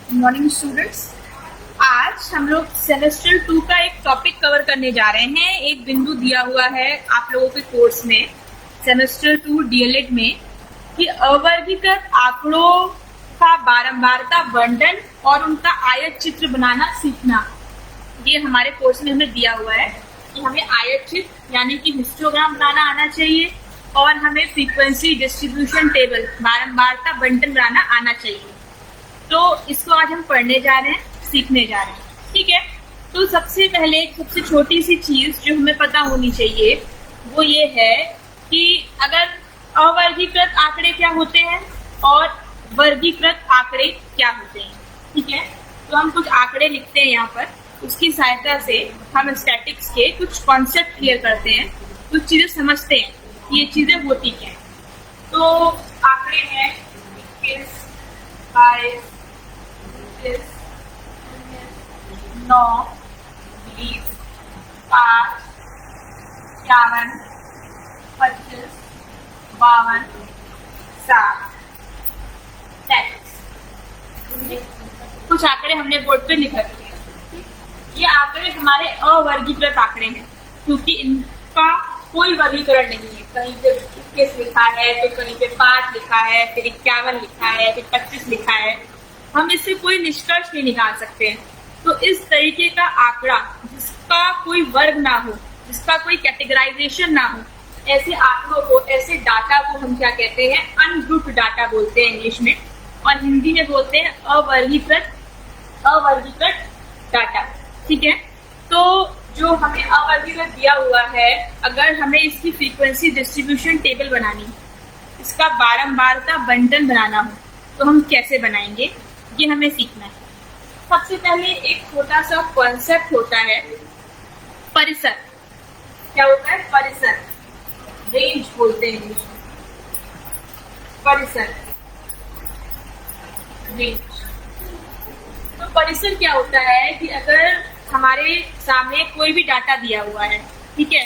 Good morning students. आज हम लोग सेमेस्टर 2 का एक टॉपिक कवर करने जा रहे हैं। एक बिंदु दिया हुआ है आप लोगों के कोर्स में सेमेस्टर 2 डीएलएड में कि अवर्गीकृत आंकड़ों का बारंबारता वर्णन और उनका आयत चित्र बनाना सीखना। ये हमारे कोर्स में हमें दिया हुआ है कि हमें आयत चित्र यानी कि हिस्टोग्राम बनाना आना चाहिए और हमें फ्रीक्वेंसी डिस्ट्रीब्यूशन टेबल बारंबारता बंटन बनाना आना चाहिए। तो इसको आज हम पढ़ने जा रहे हैं, सीखने जा रहे हैं। ठीक है, तो सबसे पहले सबसे छोटी सी चीज जो हमें पता होनी चाहिए वो ये है कि अगर अवर्गीकृत आंकड़े क्या होते हैं और वर्गीकृत आंकड़े क्या होते हैं। ठीक है, तो हम कुछ आंकड़े लिखते हैं यहाँ पर, उसकी सहायता से हम स्टैटिक्स के कुछ कॉन्सेप्ट क्लियर करते हैं, कुछ चीजें समझते हैं ये चीजें होती क्या है। तो आंकड़े हैं 21, 22, 9, 20, 5, 51, 25, 52, 7, 33। कुछ आंकड़े हमने बोर्ड पे लिख रखे हैं। ये आंकड़े हमारे अवर्गीकृत आंकड़े हैं क्योंकि इनका कोई वर्गीकरण नहीं है। कहीं पे 21 लिखा है तो कहीं पे 5 लिखा है, फिर 51 लिखा है, फिर 25 लिखा है। हम इससे कोई निष्कर्ष नहीं निकाल सकते हैं। तो इस तरीके का आंकड़ा जिसका कोई वर्ग ना हो, जिसका कोई कैटेगराइजेशन ना हो, ऐसे आंकड़ों को, ऐसे डाटा को हम क्या कहते हैं, अनग्रुप्ड डाटा बोलते हैं इंग्लिश में, और हिंदी में बोलते हैं अवर्गीकृत डाटा। ठीक है, तो जो हमें अवर्गीकृत दिया हुआ है, अगर हमें इसकी फ्रीक्वेंसी डिस्ट्रीब्यूशन टेबल बनानी है, इसका बारंबारता बंटन बनाना हो, तो हम कैसे बनाएंगे ये हमें सीखना है। सबसे पहले एक छोटा सा कॉन्सेप्ट होता है परिसर। क्या होता है? परिसर, रेंज बोलते हैं इंग्लिश में। परिसर, रेंज। तो परिसर क्या होता है कि अगर हमारे सामने कोई भी डाटा दिया हुआ है, ठीक है,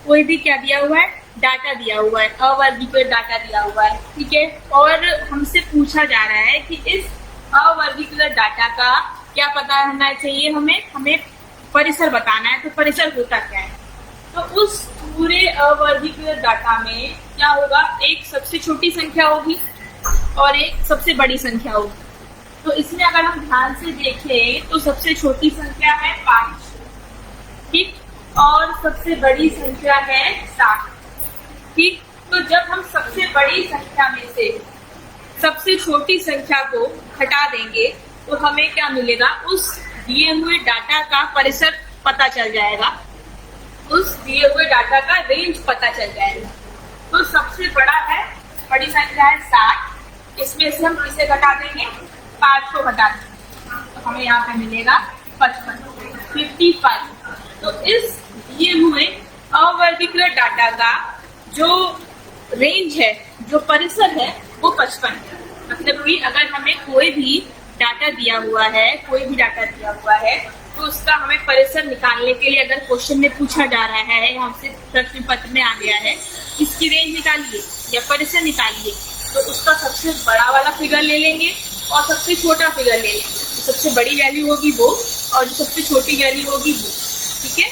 कोई भी क्या दिया हुआ है, डाटा दिया हुआ है, अवर्गीकृत डाटा दिया हुआ है, ठीक है, और हमसे पूछा जा रहा है कि इस अवर्गीकृत डाटा का क्या पता होना चाहिए, हमें परिसर बताना है। तो परिसर होता क्या है? तो उस पूरे अवर्गीकृत डाटा में क्या होगा, एक सबसे छोटी संख्या होगी और एक सबसे बड़ी संख्या होगी। तो इसमें अगर हम ध्यान से देखें तो सबसे छोटी संख्या है 5, ठीक, और सबसे बड़ी संख्या है 7। ठीक, तो जब हम सबसे बड़ी संख्या में से सबसे छोटी संख्या को हटा देंगे तो हमें क्या मिलेगा, उस दिए हुए डाटा का परिसर पता चल जाएगा, उस दिए हुए डाटा का रेंज पता चल जाएगा। तो सबसे बड़ा है, बड़ी संख्या है 7, इसमें से हम किसे घटा देंगे, 5 को घटा देंगे, तो हमें यहाँ पे मिलेगा 55। तो इस दिए हुए अवर्गीकृत डाटा का जो रेंज है, जो परिसर है, वो 55 है। मतलब कि अगर हमें कोई भी डाटा दिया हुआ है, तो उसका हमें परिसर निकालने के लिए अगर क्वेश्चन में पूछा जा रहा है, हमसे प्रश्न पत्र में आ गया है, इसकी रेंज निकालिए या परिसर निकालिए, तो उसका सबसे बड़ा वाला फिगर ले लेंगे और सबसे छोटा फिगर ले लेंगे। तो सबसे बड़ी वैल्यू होगी वो और जो सबसे छोटी वैल्यू होगी वो, ठीक है,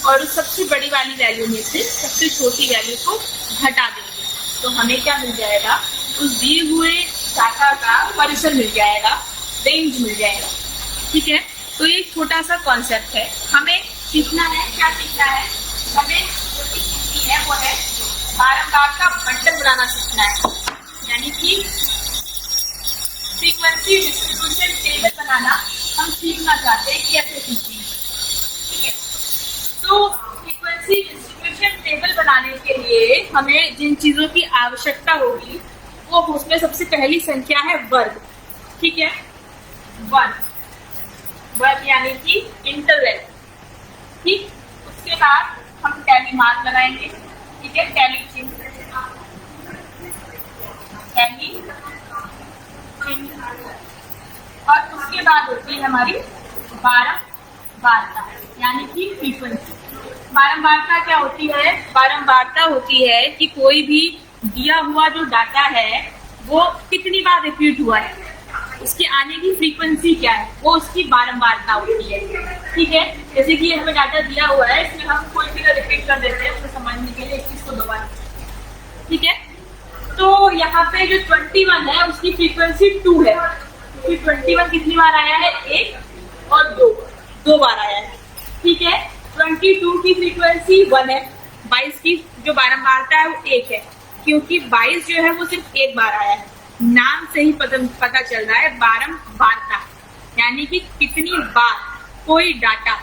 और उस सबसे बड़ी वाली वैल्यू में से सबसे छोटी वैल्यू को घटा देंगे। तो हमें क्या मिल जाएगा, उस दिए हुए डाटा का परिसर मिल जाएगा, रेंज मिल जाएगा। ठीक है, तो ये छोटा सा कॉन्सेप्ट है, हमें सीखना है। क्या सीखना है? हमें जो सीखनी है वो है बारंबारता बंटन बनाना सीखना है, यानी कि फ्रीक्वेंसी डिस्ट्रीब्यूशन टेबल बनाना हम सीखना चाहते हैं, कैसे सीखेंगे। ठीक है, तो फ्रीक्वेंसी डिस्ट्रीब्यूशन टेबल बनाने के लिए हमें जिन चीजों की आवश्यकता होगी वो, उसमें सबसे पहली संख्या है वर्ग। ठीक है, वर्ग यानी कि इंटरवल। ठीक, उसके बाद हम टैली मार्क लगाएंगे। ठीक है, टैली और उसके बाद होती है हमारी बारंबारता यानी कि फ्रीक्वेंसी। बारंबारता क्या होती है? बारंबारता होती है कि कोई भी दिया हुआ जो डाटा है वो कितनी बार रिपीट हुआ है, इसके आने की फ्रीक्वेंसी क्या है, वो उसकी बारंबारता होती है। ठीक है, जैसे कि हमें डाटा दिया हुआ है, इसमें हम कोई फिगर रिपीट कर देते हैं उसको समझने के लिए, 21 को 2 बार। ठीक है, तो यहाँ पे जो 21 है उसकी फ्रीक्वेंसी 2 है, क्योंकि 21 कितनी बार आया है, 1 और 2 बार आया है। ठीक है, 22 की फ्रीक्वेंसी 1 है, 22 की जो बारंबारता है वो 1 है, क्योंकि 22 जो है वो सिर्फ 1 बार आया है। नाम से ही पता चल रहा है बारंबारता, यानी कि कितनी बार कोई डाटा,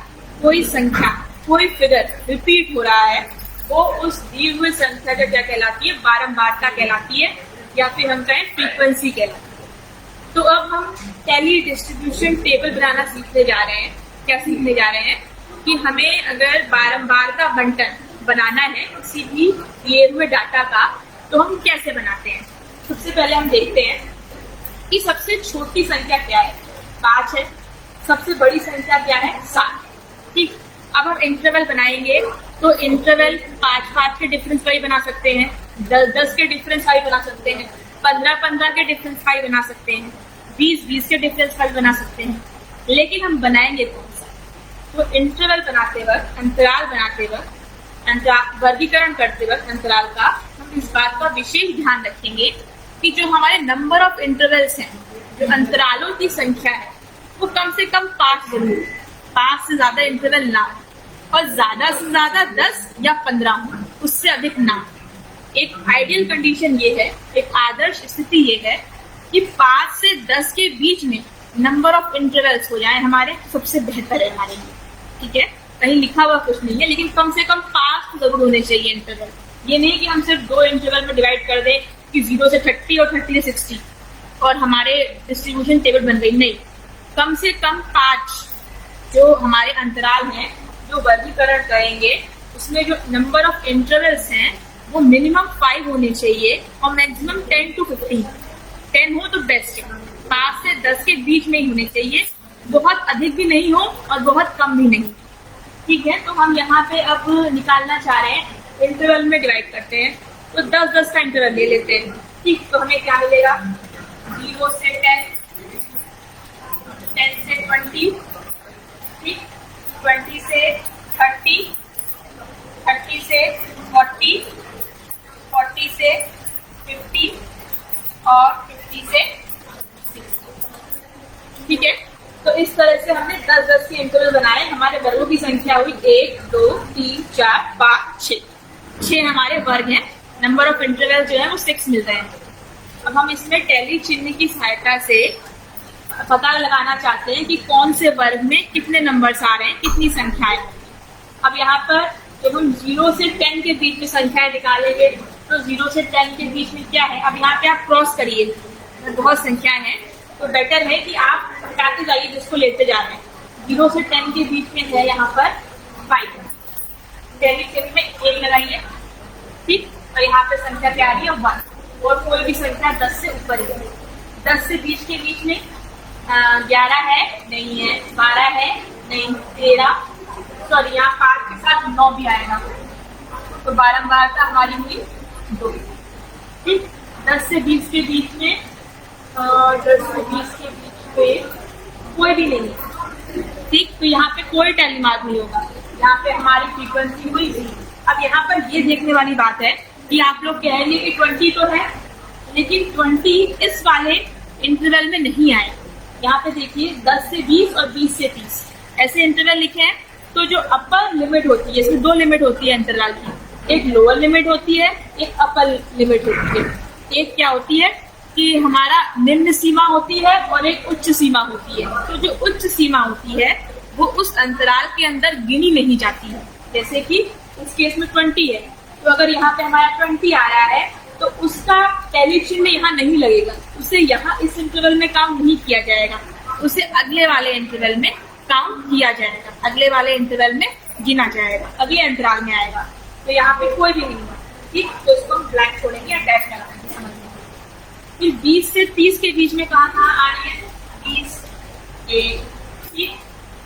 कोई संख्या, कोई फिगर रिपीट हो रहा है, वो उस दी हुई संख्या का क्या कहलाती है, बारंबारता कहलाती है, या फिर हम कहें फ्रीक्वेंसी कहलाती है। तो अब हम टैली डिस्ट्रीब्यूशन टेबल बनाना सीखने जा रहे हैं। क्या सीखने जा रहे हैं कि हमें अगर बारंबारता बंटन बनाना है किसी भी दिए हुए डाटा का, तो हम कैसे बनाते हैं। सबसे पहले हम देखते हैं कि सबसे छोटी संख्या क्या है, 5 है। सबसे बड़ी संख्या क्या है, 7। ठीक, अब हम इंटरवल बनाएंगे, तो इंटरवल 5 के डिफरेंस वाइज बना सकते हैं, 10 के डिफरेंस वाइज बना सकते हैं, 15 के डिफरेंस वाइज बना सकते हैं, 20 के डिफरेंस वाइज बना सकते हैं। लेकिन हम बनाएंगे कौन सा, तो इंटरवल बनाते वक्त, अंतराल बनाते वक्त, वर्गीकरण करते वक्त अंतराल का हम इस बात का विशेष ध्यान रखेंगे कि जो हमारे नंबर ऑफ इंटरवल्स हैं, जो अंतरालों की संख्या है, वो कम से कम 5 जरूर, 5 से ज्यादा इंटरवल ना, और ज्यादा से ज्यादा 10 या 15 हो, उससे अधिक ना। एक आइडियल कंडीशन ये है, एक आदर्श स्थिति ये है कि 5 से 10 के बीच में नंबर ऑफ इंटरवल्स हो जाए हमारे, सबसे बेहतर है हमारे लिए। ठीक है, कहीं लिखा हुआ कुछ नहीं है, लेकिन कम से कम 5 जरूर होने चाहिए इंटरवल। ये नहीं कि हम सिर्फ 2 इंटरवल में डिवाइड कर दें कि 0 से 30 और 30 से 60 और हमारे डिस्ट्रीब्यूशन टेबल बन गई, नहीं। कम से कम 5 जो हमारे अंतराल हैं, जो वर्गीकरण करेंगे, उसमें जो नंबर ऑफ इंटरवल्स हैं वो मिनिमम 5 होने चाहिए और मैक्सिमम 10 to 15। 10 हो तो बेस्ट है, 5 से 10 के बीच में ही होने चाहिए, बहुत अधिक भी नहीं हो और बहुत कम भी नहीं। ठीक है, तो हम यहाँ पे अब निकालना चाह रहे हैं, इंटरवल में डिवाइड करते हैं, तो 10-10 का इंटरवल ले लेते हैं। ठीक, तो हमें क्या मिलेगा, 0 से 10, 10 से 20, ठीक, 20 से 30, 30 से 40, 40 से 50 और 50 से 60। ठीक है, तो इस तरह से हमने 10-10 के इंटरवल बनाए। हमारे वर्गों की संख्या हुई 1, 2, 3, 4, 5, 6 हमारे वर्ग हैं। नंबर ऑफ इंटरवल जो है वो 6 मिल रहे हैं। अब हम इसमें टैली चिन्ह की सहायता से पता लगाना चाहते हैं कि कौन से वर्ग में कितने नंबर्स आ रहे हैं, कितनी संख्याएं। अब यहाँ पर जब हम 0 से 10 के बीच में संख्याएं निकालेंगे, तो 0 से 10 के बीच में क्या है, अब यहाँ पे आप क्रॉस करिए, बहुत संख्याएं हैं, तो बेटर है कि आप हटाते जाइए जिसको लेते जा रहे हैं। 0 से 10 के बीच में है यहाँ पर 5, टैली चिन्ह में 1 लगाइए। ठीक, और यहाँ पे संख्या क्या आ रही है, 1, और कोई भी संख्या 10 से ऊपर ही है। 10 से 20 के बीच में 11 है, नहीं है, 12 है, नहीं, 13, सॉरी यहाँ 5 के साथ 9 भी आएगा, तो बारंबारता हमारी हुई 2। ठीक, 10 से 20 के बीच में 10 से 20 के बीच में कोई भी नहीं है। ठीक, तो यहाँ पे कोई टैली मार्क नहीं होगा, यहाँ पे हमारी फ्रीक्वेंसी हुई 0। अब यहाँ पर ये देखने वाली बात है कि आप लोग कह रहे हैं कि 20 तो है, लेकिन 20 इस वाले इंटरवल में नहीं आए। यहाँ पे देखिए 10 से 20 और 20 से 30 ऐसे इंटरवल लिखे हैं। तो जो अपर लिमिट होती है, इसमें 2 लिमिट होती है इंटरवल की, एक लोअर लिमिट होती है, एक अपर लिमिट होती है। एक क्या होती है कि हमारा निम्न सीमा होती है और एक उच्च सीमा होती है। तो जो उच्च सीमा होती है वो उस अंतराल के अंदर गिनी नहीं जाती है। जैसे कि इस केस में 20 है, तो अगर यहाँ पे हमारा 20 आ रहा है तो उसका टैली चिन्ह यहाँ नहीं लगेगा, उसे यहाँ इस इंटरवल में काउंट नहीं किया जाएगा, उसे अगले वाले इंटरवल में काउंट किया जाएगा, अगले वाले इंटरवल में गिना जाएगा, अगले अंतराल में आएगा। तो यहाँ पे कोई भी नहीं है। ठीक, तो इसको हम ब्लैंक छोड़ेंगे या डैश लगाएंगे, समझ लीजिए। फिर 20 से 30 के बीच में कहाँ आ रही है, 20, 1,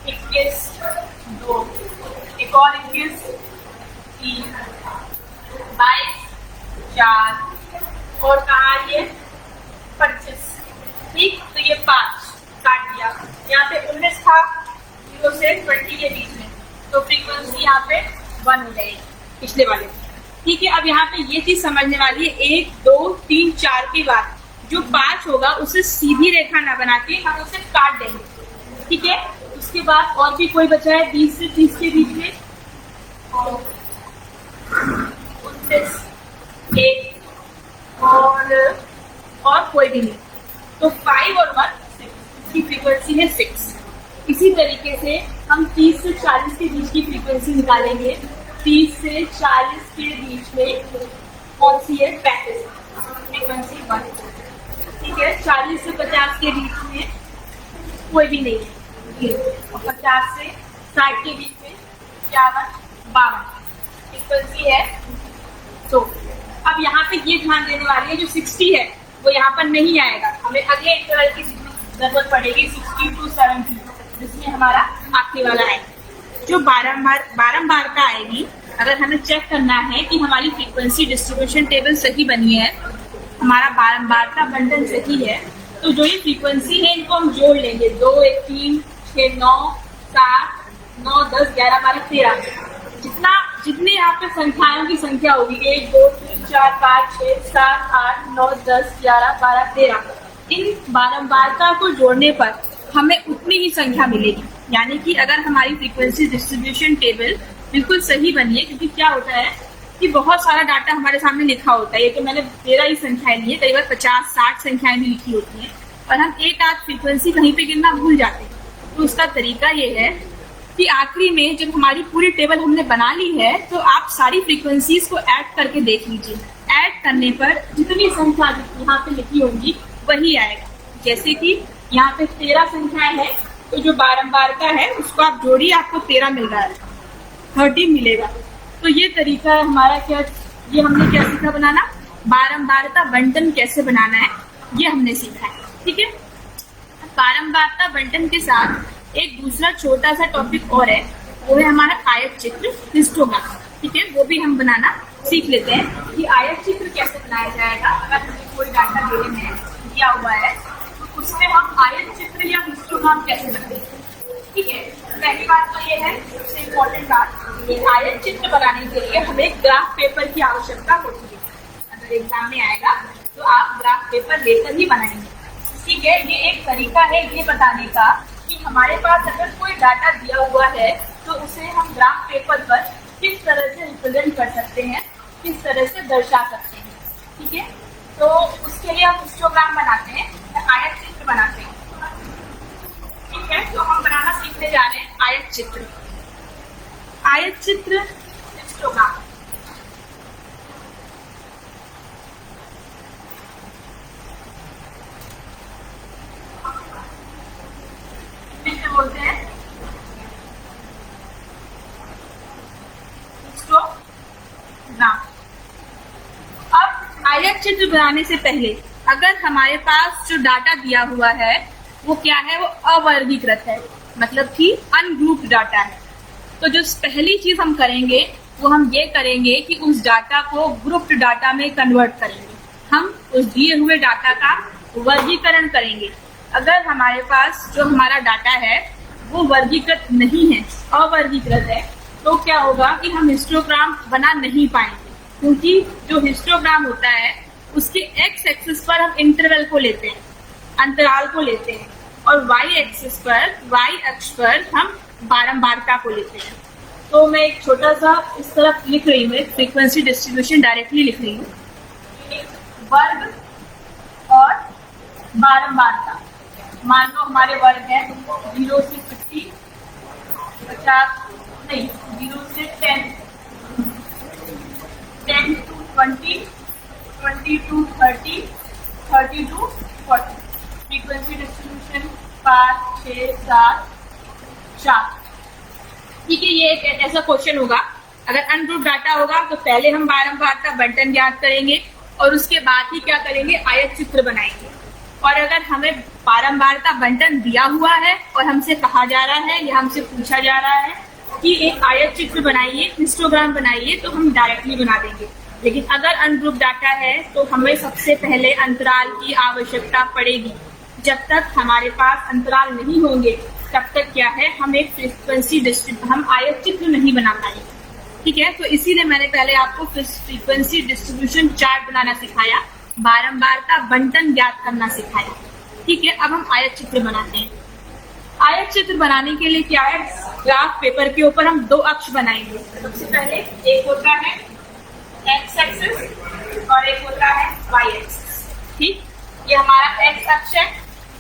21, 2, एक और 21, 3, 22, 4 और कहाँ आ रही है, 25। ठीक, तो ये 5 काट दिया, यहाँ पे 19 था 0 से 20 के बीच में, तो फ्रीक्वेंसी यहाँ पे 1 हो जाएगी पिछले वाले। ठीक है, अब यहाँ पे ये चीज समझने वाली है, 1 2 3 4 के बाद जो 5 होगा उसे सीधी रेखा ना बना के हम उसे काट देंगे। ठीक है, उसके बाद और भी कोई बचा है 20 से 30 के बीच में, 29 1 और कोई भी नहीं, तो 5 और 1 6, इसकी फ्रीक्वेंसी है 6। इसी तरीके से हम 30 से 40 के बीच की फ्रीक्वेंसी निकालेंगे। 30 से 40 के बीच में कौन सी है? 35, फ्रीक्वेंसी 1। ठीक है, 40 से 50 के बीच में कोई भी नहीं है, और 50 से 60 के बीच में 52 फ्रीक्वेंसी है। तो अब यहाँ पे ये ध्यान देने वाली है, जो 60 है वो यहाँ पर नहीं आएगा, हमें अगले इंटरवल की जरूरत पड़ेगी 60 to 70, जिसमें हमारा आखिरी वाला है जो बारंबारता आएगी। अगर हमें चेक करना है कि हमारी फ्रीक्वेंसी डिस्ट्रीब्यूशन टेबल सही बनी है, हमारा बारंबारता बंटन सही है, तो जो ये फ्रीक्वेंसी है इनको हम जोड़ लेंगे। 2 1 3 6 9 7 9 10 11 12 13, जितने यहाँ पे संख्याओं की संख्या होगी 1 2 3 4 5 6 7 8 9 10 11 12 13, इन बारंबारता को जोड़ने पर हमें उतनी ही संख्या मिलेगी। यानी कि अगर हमारी फ्रीक्वेंसी डिस्ट्रीब्यूशन टेबल बिल्कुल सही बनी है, क्योंकि क्या होता है कि बहुत सारा डाटा हमारे सामने लिखा होता है, ये तो मैंने 13 ही संख्याएं ली है, कई बार 50-60 संख्याएं भी लिखी होती हैं, और हम एक आध फ्रीक्वेंसी कहीं पे गिनना भूल जाते हैं। तो उसका तरीका ये है कि आखिरी में जब हमारी पूरी टेबल हमने बना ली है, तो आप सारी फ्रीक्वेंसीज को ऐड करके देख लीजिए। ऐड करने पर जितनी संख्या यहाँ पे लिखी होगी वही आएगा। जैसे कि यहाँ पे 13 संख्याएं है, तो जो बारंबारता है उसको आप जोड़िए, आपको 13 मिल रहा है, 30 मिलेगा। तो ये तरीका है हमारा। क्या ये हमने क्या सीखा बनाना? बारंबारता बंटन कैसे बनाना है ये हमने सीखा है। ठीक है, बारंबारता बंटन के साथ एक दूसरा छोटा सा टॉपिक और है, वो है हमारा आयत चित्र, हिस्टोग्राम। ठीक है, वो भी हम बनाना सीख लेते हैं कि आयत चित्र कैसे बनाया जाएगा। अगर हमें कोई डाटा देने में दिया हुआ है तो उसमें हम आयत चित्र या हिस्टोग्राम कैसे बनाएंगे। ठीक है, पहली बात तो ये है, सबसे इम्पोर्टेंट बात, कि आयत चित्र बनाने के लिए हमें ग्राफ पेपर की आवश्यकता होती है। अगर एग्जाम में आएगा तो आप ग्राफ पेपर लेकर ही बनाएंगे। ठीक है, ये एक तरीका है ये बताने का कि हमारे पास अगर कोई डाटा दिया हुआ है तो उसे हम ग्राफ पेपर पर किस तरह से रिप्रेजेंट कर सकते हैं, किस तरह से दर्शा सकते हैं। ठीक है, तो उसके लिए हम हिस्टोग्राम बनाते हैं, आयत चित्र बनाते हैं। ठीक है, तो हम बनाना सीखने जा रहे हैं आयत चित्र। आयत चित्र, हिस्टोग्राम। इसे बोलते हैं हिस्टोग्राम। अब आयत चित्र बनाने से पहले अगर हमारे पास जो डाटा दिया हुआ है वो क्या है? वो अवर्गीकृत है, मतलब कि अनग्रुप्ड डाटा है। तो जो पहली चीज हम करेंगे वो हम ये करेंगे कि उस डाटा को ग्रुप्ड डाटा में कन्वर्ट करेंगे। हम उस दिए हुए डाटा का वर्गीकरण करेंगे। अगर हमारे पास जो हमारा डाटा है वो वर्गीकृत नहीं है, अवर्गीकृत है, तो क्या होगा कि हम हिस्टोग्राम बना नहीं पाएंगे। क्योंकि जो हिस्टोग्राम होता है उसके एक्स एक्सिस पर हम इंटरवल को लेते हैं, अंतराल को लेते हैं, और वाई एक्सिस पर, वाई अक्ष पर हम बारंबारता को लेते हैं। तो मैं एक छोटा सा इस तरफ लिख रही हूँ, फ्रीक्वेंसी डिस्ट्रीब्यूशन डायरेक्टली लिख रही हूँ, वर्ग और बारंबारता। मान लो हमारे वर्ग है 0 से 50, 50 नहीं 0 से 10, 10 to 20, 20 to 30, 30 to 40। Frequency distribution 5 6 7 4। ठीक है, ये एक ऐसा क्वेश्चन होगा। अगर अनग्रुप डाटा होगा तो पहले हम बारंबारता बंटन ज्ञात करेंगे और उसके बाद ही क्या करेंगे? आयत चित्र बनाएंगे। और अगर हमें बारंबारता बंटन दिया हुआ है और हमसे कहा जा रहा है या हमसे पूछा जा रहा है कि एक आयत चित्र बनाइए, हिस्टोग्राम बनाइए, तो हम डायरेक्टली बना देंगे। लेकिन अगर अनग्रुप डाटा है तो हमें सबसे पहले अंतराल की आवश्यकता पड़ेगी। जब तक हमारे पास अंतराल नहीं होंगे तब तक क्या है, हम एक फ्रीक्वेंसी हम आयत चित्र नहीं बना पाएंगे। ठीक है, तो इसीलिए मैंने पहले आपको फ्रीक्वेंसी डिस्ट्रीब्यूशन चार्ट बनाना सिखाया, बारंबारता बंटन ज्ञात करना सिखाया। ठीक है, अब हम आयत चित्र बनाते हैं। आयत चित्र बनाने के लिए क्या है, ग्राफ पेपर के ऊपर हम दो अक्ष बनाएंगे। सबसे पहले एक होता है एक्स एक्सिस और एक होता है वाई एक्सिस। ठीक, ये हमारा एक्स अक्ष है,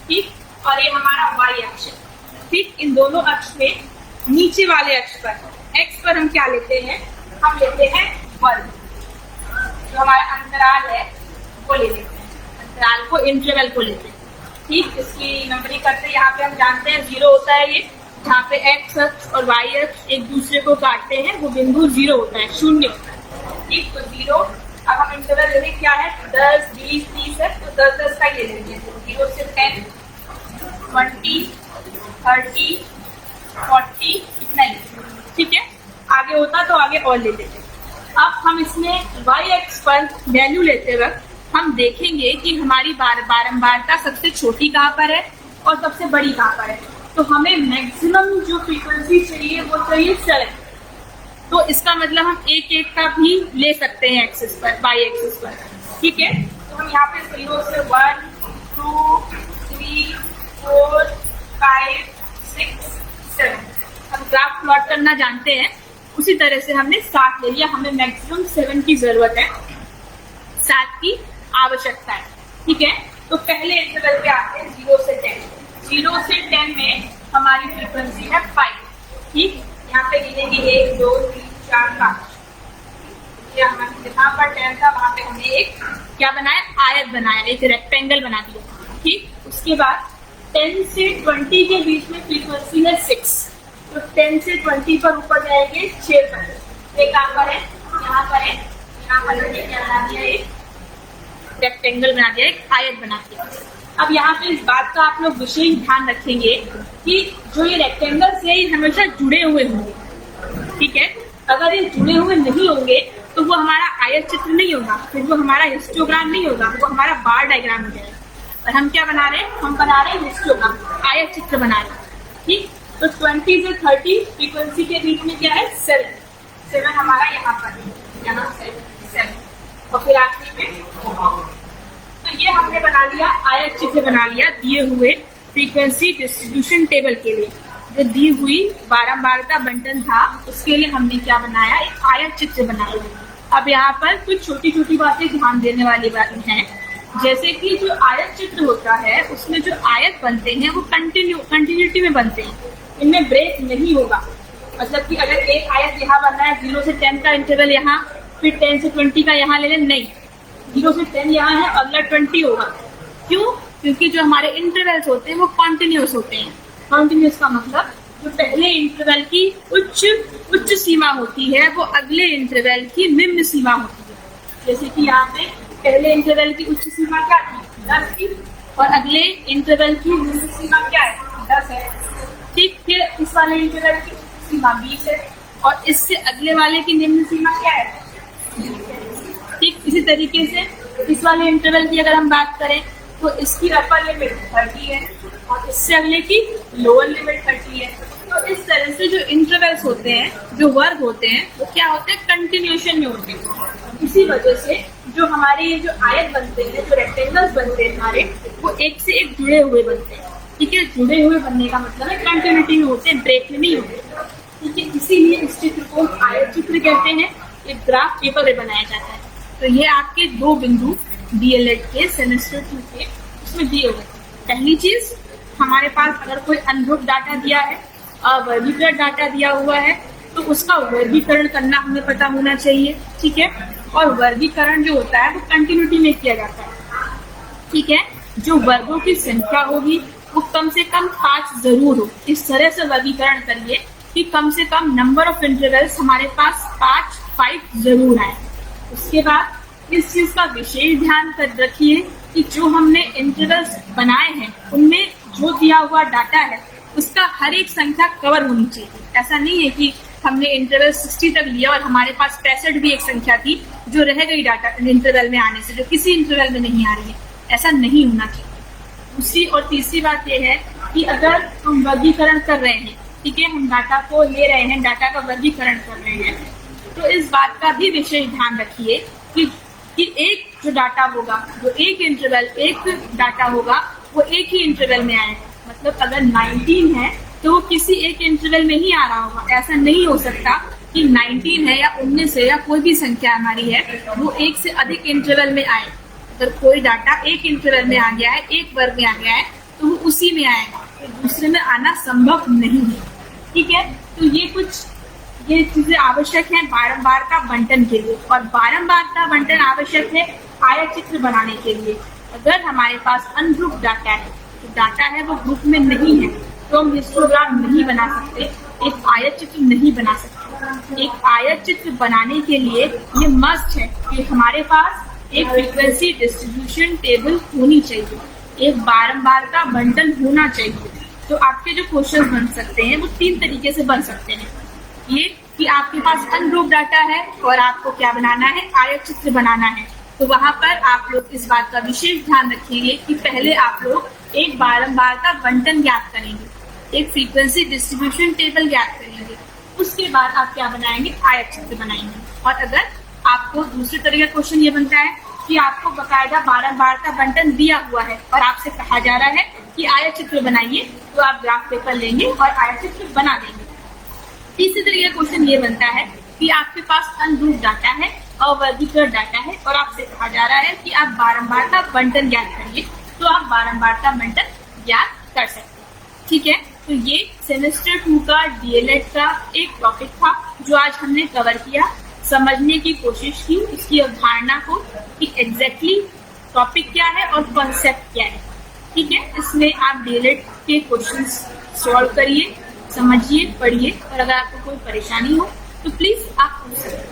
ठीक, और ये हमारा वाई अक्ष है। ठीक, इन दोनों अक्ष में नीचे वाले अक्ष पर एक्स पर हम क्या लेते हैं, हम लेते हैं वर्ग। जो हमारा अंतराल है वो ले लेते हैं, अंतराल को, इंटरवल को लेते हैं। ठीक, इसकी नंबरिंग करते हैं। यहाँ पे हम जानते हैं 0 होता है ये, जहाँ पे एक्स अक्ष और वाई अक्ष एक दूसरे को काटते हैं, वो बिंदु 0 होता है, 0 होता है। ठीक, तो 0। अब हम इंटरवल ले लें, क्या है 10, 20, 30 है, तो 10-10 का ये ले लेंगे। 0 से 10, 20, 30, 40, इतना ही। ठीक है, आगे होता तो आगे और ले लेते। अब हम इसमें वाई एक्स पर वैल्यू लेते वक्त हम देखेंगे कि हमारी बारंबारता सबसे छोटी कहाँ पर है और सबसे बड़ी कहाँ पर है। तो हमें मैक्सिमम जो फ्रीक्वेंसी चाहिए वो चाहिए 7। तो इसका मतलब हम एक एक का भी ले सकते हैं एक्सिस पर, वाई एक्सिस पर। ठीक है, तो हम यहाँ पे 0 से 1, 2, 3, 4, 5, 6, 7 हम ग्राफ प्लॉट करना जानते हैं। उसी तरह से हमने 7 ले लिया, हमें मैक्सिमम 7 की जरूरत है, 7 की आवश्यकता है। ठीक है, तो पहले इंटरवल पे आते हैं 0 से 10। 0 से 10 में हमारी फ्रीक्वेंसी है 5। ठीक, यहाँ पे गिनेंगे 1, 2, 3, 4, 5। ये हमारे जहाँ पर 10 था वहां पे हमने एक क्या बनाया, आयत बनाया, एक रेक्टेंगल बना दिया। ठीक, उसके बाद 10 से 20 के बीच में फ्रीक्वेंसी है 6। तो 10 से 20 पर ऊपर जाएंगे 6 पर। एक कहाँ पर है, यहाँ पर है, यहाँ पर क्या बना दिया, एक रेक्टेंगल बना दिया, एक आयत बना दिया। अब यहाँ पे इस बात का आप लोग विशेष ध्यान रखेंगे कि जो ये रेक्टेंगल्स है ये हमेशा जुड़े हुए होंगे। ठीक है, अगर ये जुड़े हुए नहीं होंगे तो वो हमारा आयत चित्र नहीं होगा, फिर वो हमारा हिस्टोग्राम नहीं होगा, वो हमारा बार डायग्राम हो जाएगा। और हम क्या बना रहे हैं, हम बना रहे हैं हिस्टोग्राम, आयत चित्र बना रहे हैं। ठीक, तो 20 से 30 फ्रीक्वेंसी के बीच में क्या है 7 हमारा यहाँ पर, यहाँ से 7 और फिर आखिरी में। तो ये हमने बना लिया, आयत चित्र बना लिया दिए हुए फ्रीक्वेंसी डिस्ट्रीब्यूशन टेबल के लिए। जो दी हुई बारंबारता बंटन था उसके लिए हमने क्या बनाया, एक आयत चित्र बनाया। अब यहाँ पर कुछ छोटी छोटी बातें ध्यान देने वाली बातें हैं, जैसे कि जो आयत चित्र होता है उसमें जो आयत बनते हैं वो कंटिन्यूटी में बनते हैं, इनमें ब्रेक नहीं होगा। मतलब कि अगर एक आयत यहाँ बनना है 0 से 10 का इंटरवल यहाँ, फिर 10 से 20 का यहाँ ले लें, नहीं, 0 से 10 यहाँ है, अगला 20 होगा। क्यों? क्योंकि जो हमारे इंटरवल्स होते हैं वो कॉन्टिन्यूस होते हैं। कॉन्टिन्यूस का मतलब जो पहले इंटरवल की उच्च सीमा होती है वो अगले इंटरवल की निम्न सीमा होती है। जैसे कि यहाँ पे पहले इंटरवल की उच्च सीमा क्या थी, 10 थी, और अगले इंटरवल की निम्न सीमा क्या है, 10 है। ठीक, फिर इस वाले इंटरवल की उच्च सीमा 20 है और इससे अगले वाले की निम्न सीमा क्या है। ठीक, इसी तरीके से इस वाले इंटरवल की अगर हम बात करें तो इसकी अपर लिमिट 30 है और इससे अगले की लोअर लिमिट 30 है। तो इस तरह से जो इंटरवल्स होते हैं, जो वर्ग होते हैं, वो क्या होते हैं, कंटिन्यूएशन में होते हैं। इसी वजह से जो हमारे ये जो आयत बनते हैं, जो रेक्टेंगल्स बनते हैं हमारे, वो एक से एक जुड़े हुए बनते हैं। ठीक है, जुड़े हुए बनने का मतलब है कंटिन्यूटी में होते हैं, ब्रेक में नहीं होते। ठीक है, इसीलिए इस चित्र को आयत चित्र कहते हैं। एक ग्राफ पेपर में बनाया जाता है। तो ये आपके 2 बिंदु डीएलएड के सेमेस्टर 2 के उसमें दिए हुए। पहली चीज, हमारे पास अगर कोई अनग्रुप डाटा दिया है, अवर्गीकृत डाटा दिया हुआ है, तो उसका वर्गीकरण करना हमें पता होना चाहिए। ठीक है, और वर्गीकरण जो होता है वो कंटिन्यूटी में किया जाता है। ठीक है, जो वर्गों की संख्या होगी वो कम से कम 5 जरूर हो। इस तरह से वर्गीकरण करिए कि कम से कम नंबर ऑफ इंटरवल्स हमारे पास 5 जरूर आए। उसके बाद इस चीज का विशेष ध्यान रखिए कि जो हमने इंटरवल्स बनाए हैं उनमें जो दिया हुआ डाटा है उसका हर एक संख्या कवर होनी चाहिए। ऐसा नहीं है कि हमने इंटरवल 60 तक लिया और हमारे पास 65 भी एक संख्या थी जो रह गई डाटा इंटरवल में आने से, जो किसी इंटरवल में नहीं आ रही है। ऐसा नहीं होना चाहिए। दूसरी और तीसरी बात यह है कि अगर हम वर्गीकरण कर रहे हैं, ठीक है, हम डाटा को ले रहे हैं, डाटा का वर्गीकरण कर रहे हैं, तो इस बात का भी विशेष ध्यान रखिए कि एक जो डाटा होगा, जो एक डाटा होगा वो एक ही इंटरवल में आएगा। मतलब अगर 19 है तो वो किसी एक इंटरवल में ही आ रहा होगा। ऐसा नहीं हो सकता कि 19 है या 19 है या कोई भी संख्या हमारी है वो एक से अधिक इंटरवल में आए। अगर कोई डाटा एक इंटरवल में आ गया है, एक वर्ग में आ गया है, तो वो उसी में आएगा, तो दूसरे में आना संभव नहीं है। ठीक है, तो ये चीजें आवश्यक है बारंबारता बंटन के लिए। और बारंबारता बंटन आवश्यक है आयत चित्र बनाने के लिए। अगर हमारे पास अनग्रुप डाटा है, तो डाटा है वो ग्रुप में नहीं है, तो हम हिस्टोग्राम नहीं बना सकते, एक आयत चित्र नहीं बना सकते। एक आयत चित्र बनाने के लिए ये मस्ट है कि हमारे पास एक फ्रीक्वेंसी डिस्ट्रीब्यूशन टेबल होनी चाहिए, एक बारंबारता बंटन होना चाहिए। तो आपके जो क्वेश्चन बन सकते हैं वो 3 तरीके से बन सकते हैं। ये कि आपके पास अनग्रुप डाटा है और आपको क्या बनाना है, आयत चित्र बनाना है। तो वहां पर आप लोग इस बात का विशेष ध्यान रखेंगे कि पहले आप लोग एक बारंबारता बंटन ज्ञात करेंगे, एक फ्रीक्वेंसी डिस्ट्रीब्यूशन टेबल ज्ञात करेंगे, उसके बाद आप क्या बनाएंगे, आयत चित्र बनाएंगे। और अगर आपको दूसरे तरह का क्वेश्चन ये बनता है कि आपको बकायदा बारंबारता बंटन दिया हुआ है और आपसे कहा जा रहा है कि आयत चित्र बनाइए, तो आप ग्राफ पेपर लेंगे और आयत चित्र बना देंगे। तीसरे तरीके का क्वेश्चन ये बनता है कि आपके पास अनग्रुप डाटा है, अवर्गीकृत डाटा है और आपसे कहा जा रहा है कि आप बारंबारता बंटन ज्ञात करिए, तो आप बारंबारता बंटन ज्ञात कर सकते हैं। ठीक है, तो ये सेमेस्टर 2 का डीएलएड का एक टॉपिक था जो आज हमने कवर किया, समझने की कोशिश की इसकी अवधारणा को कि एग्जैक्टली टॉपिक क्या है और कॉन्सेप्ट क्या है। ठीक है, इसमें आप डीएलएड के क्वेश्चंस सॉल्व करिए, समझिए, पढ़िए और अगर आपको कोई परेशानी हो तो प्लीज आप पूछ सकते हैं।